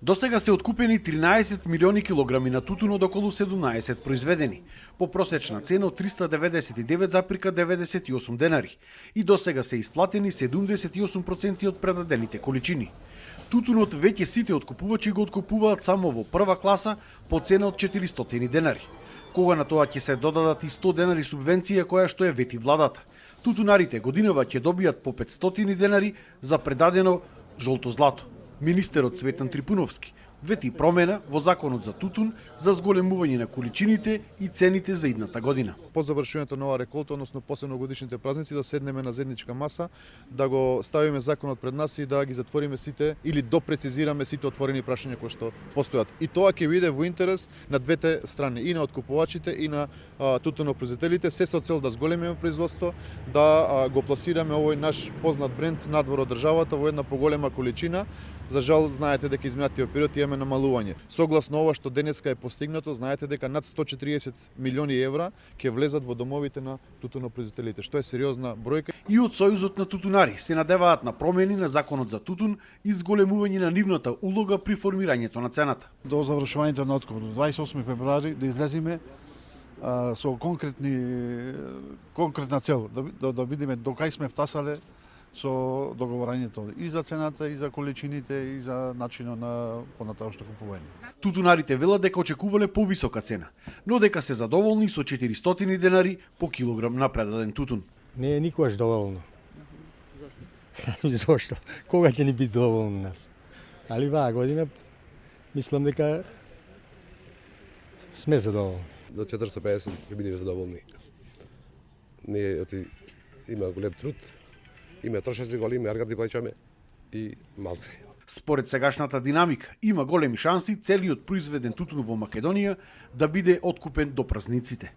До сега се откупени 13 милиони килограми на тутун од околу 17 произведени, по просечна цена од 399,98 денари. И до сега се исплатени 78% од предадените количини. Тутунот веќе сите откупувачи го откупуваат само во прва класа по цена од 400 денари. Кога на тоа ќе се додадат и 100 денари субвенција која што е вети владата. Тутунарите годинава ќе добијат по 500 денари за предадено жолто злато. Министерот Цветан Трипуновски вети промена во законот за тутун за зголемување на количините и цените за идната година. По завршувањето на оваа реколта, односно посебно годишните празници, да седнеме на заедничка маса, да го ставиме законот пред нас и да ги затвориме сите или допрецизираме сите отворени прашања кои што постојат. И тоа ќе биде во интерес на двете страни, и на откупувачите и на тутунопроизводителите, се со цел да зголемиме производство, да го пласираме овој наш познат бренд надвор од државата во една поголема количина. За жал, знаете дека изминатиот период имаме намалување. Согласно ова што денеска е постигнато, знаете дека над 140 милиони евра ќе влезат во домовите на тутунопроизводителите, што е сериозна бројка. И од Сојузот на тутунари се надеваат на промени на законот за тутун и зголемување на нивната улога при формирањето на цената. До завршувањето на откупот, 28 февруари, да излеземе со конкретна цел, да видиме до кај сме втасале со договорањето и за цената, и за количините, и за начинот на понатамошно купување. Тутунарите велат дека очекувале повисока цена, но дека се задоволни со 400 денари по килограм на предаден тутун. Не е никогаш доволно. Зошто? Кога ќе ни биде доволно нас? Али ваа година мислам дека сме задоволни. До 450 ќе бидеме задоволни. Ние има голем труд, има трошаци големи, аргати плаќаме и малце. Според сегашната динамика, има големи шанси целиот произведен тутун во Македонија да биде откупен до празниците.